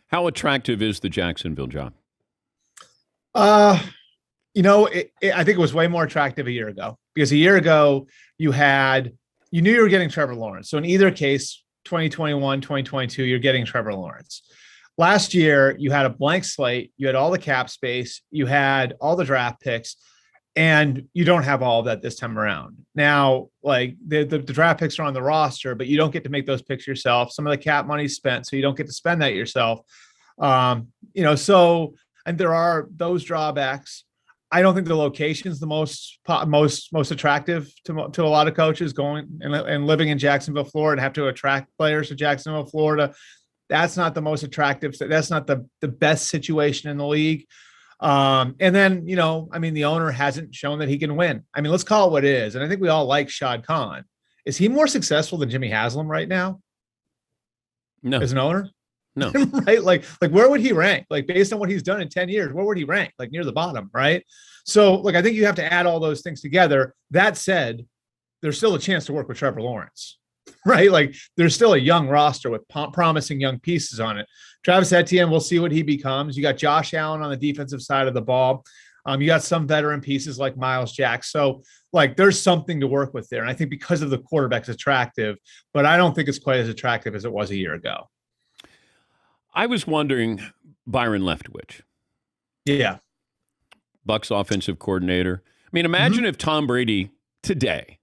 How attractive is the Jacksonville job? Uh, I think it was way more attractive a year ago because a year ago you knew you were getting Trevor Lawrence. So in either case, 2021, 2022, you're getting Trevor Lawrence. Last year, you had a blank slate. You had all the cap space. You had all the draft picks, and you don't have all of that this time around. Now, like the draft picks are on the roster, but you don't get to make those picks yourself. Some of the cap money's spent, so you don't get to spend that yourself. So and there are those drawbacks. I don't think the location is the most attractive to a lot of coaches going and living in Jacksonville, Florida, and have to attract players to Jacksonville, Florida. That's not the most attractive. That's not the best situation in the league. And then, the owner hasn't shown that he can win. I mean, let's call it what it is. And I think we all like Shad Khan. Is he more successful than Jimmy Haslam right now? No. As an owner? No. Right? Like where would he rank? Like based on what he's done in 10 years, where would he rank? Like near the bottom, right? So I think you have to add all those things together. That said, there's still a chance to work with Trevor Lawrence. Right. Like there's still a young roster with promising young pieces on it. Travis Etienne, we'll see what he becomes. You got Josh Allen on the defensive side of the ball. You got some veteran pieces like Miles Jack. So there's something to work with there. And I think because of the quarterback's attractive, but I don't think it's quite as attractive as it was a year ago. I was wondering, Byron Leftwich. Yeah. Bucs offensive coordinator. I mean, imagine if Tom Brady today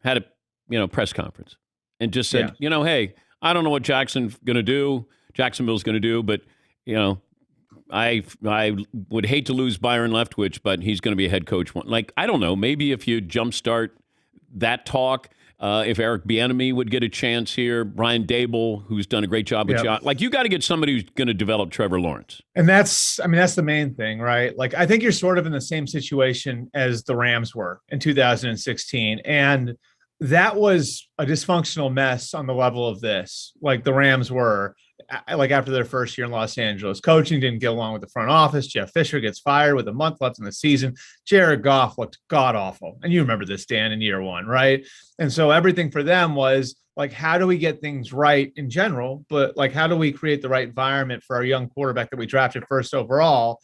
had a press conference and just said, hey, I don't know what Jacksonville's going to do, but, I would hate to lose Byron Leftwich, but he's going to be a head coach. I don't know, maybe if you jumpstart that talk, if Eric Bieniemy would get a chance here, Brian Dable, who's done a great job with John. You got to get somebody who's going to develop Trevor Lawrence. And that's the main thing, right? I think you're sort of in the same situation as the Rams were in 2016. And that was a dysfunctional mess on the level of this, like the Rams were, after their first year in Los Angeles. Coaching didn't get along with the front office. Jeff Fisher gets fired with a month left in the season. Jared Goff looked god-awful. And you remember this, Dan, in year one, right? And so everything for them was, how do we get things right in general? But, how do we create the right environment for our young quarterback that we drafted first overall?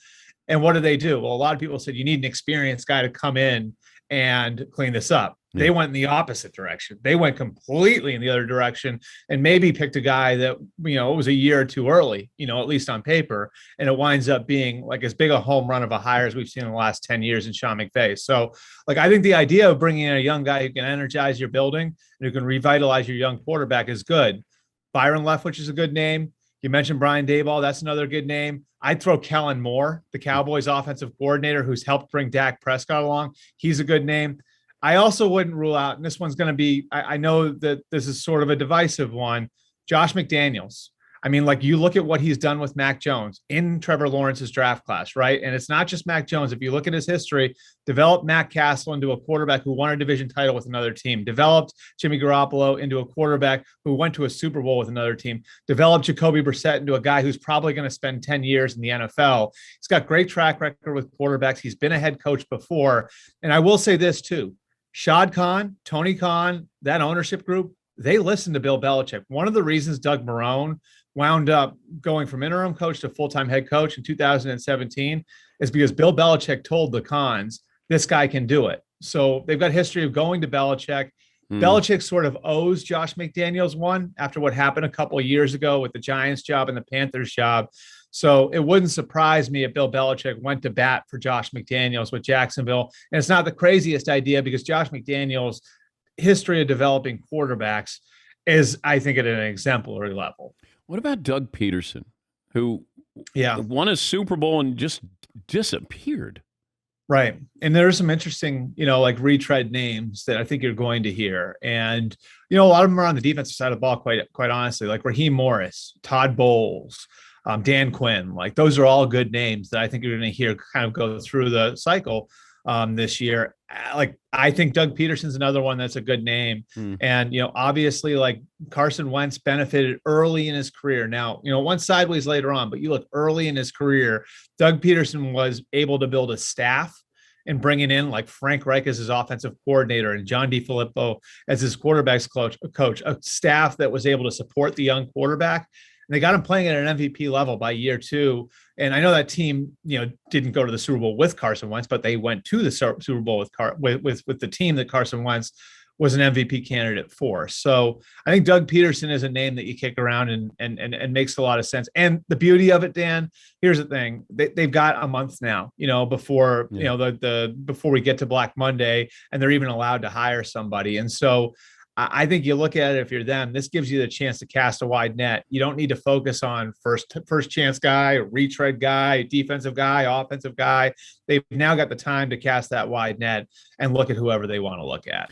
And what do they do? Well, a lot of people said you need an experienced guy to come in and clean this up. They went in the opposite direction. They went completely in the other direction and maybe picked a guy that, it was a year or two early, at least on paper. And it winds up being as big a home run of a hire as we've seen in the last 10 years in Sean McVay. So I think the idea of bringing in a young guy who can energize your building and who can revitalize your young quarterback is good. Byron Leftwich is a good name. You mentioned Brian Daboll. That's another good name. I'd throw Kellen Moore, the Cowboys offensive coordinator who's helped bring Dak Prescott along. He's a good name. I also wouldn't rule out, and this one's going to be, I know that this is sort of a divisive one, Josh McDaniels. I mean, you look at what he's done with Mac Jones in Trevor Lawrence's draft class, right? And it's not just Mac Jones. If you look at his history, developed Matt Castle into a quarterback who won a division title with another team, developed Jimmy Garoppolo into a quarterback who went to a Super Bowl with another team, developed Jacoby Brissett into a guy who's probably going to spend 10 years in the NFL. He's got great track record with quarterbacks. He's been a head coach before. And I will say this too, Shad Khan, Tony Khan, that ownership group, they listened to Bill Belichick. One of the reasons Doug Marrone wound up going from interim coach to full-time head coach in 2017 is because Bill Belichick told the Khans, this guy can do it. So they've got history of going to Belichick. Belichick sort of owes Josh McDaniels one after what happened a couple of years ago with the Giants job and the Panthers job. So it wouldn't surprise me if Bill Belichick went to bat for Josh McDaniels with Jacksonville. And it's not the craziest idea because Josh McDaniels' history of developing quarterbacks is, I think, at an exemplary level. What about Doug Peterson, who won a Super Bowl and just disappeared? Right. And there are some interesting, retread names that I think you're going to hear. And, a lot of them are on the defensive side of the ball, quite honestly, like Raheem Morris, Todd Bowles, Dan Quinn. Those are all good names that I think you're going to hear kind of go through the cycle this year. I think Doug Peterson's another one that's a good name. And, obviously Carson Wentz benefited early in his career. Now, went sideways later on, but you look early in his career, Doug Peterson was able to build a staff and bringing in Frank Reich as his offensive coordinator and John DeFilippo as his quarterbacks coach, a staff that was able to support the young quarterback. And they got him playing at an MVP level by year 2. And I know that team, didn't go to the Super Bowl with Carson Wentz, but they went to the Super Bowl with the team that Carson Wentz was an MVP candidate for. So I think Doug Peterson is a name that you kick around and makes a lot of sense. And the beauty of it, Dan, here's the thing: they've got a month now, before before we get to Black Monday, and they're even allowed to hire somebody. And so I think you look at it, if you're them, this gives you the chance to cast a wide net. You don't need to focus on first chance guy, retread guy, defensive guy, offensive guy. They've now got the time to cast that wide net and look at whoever they want to look at.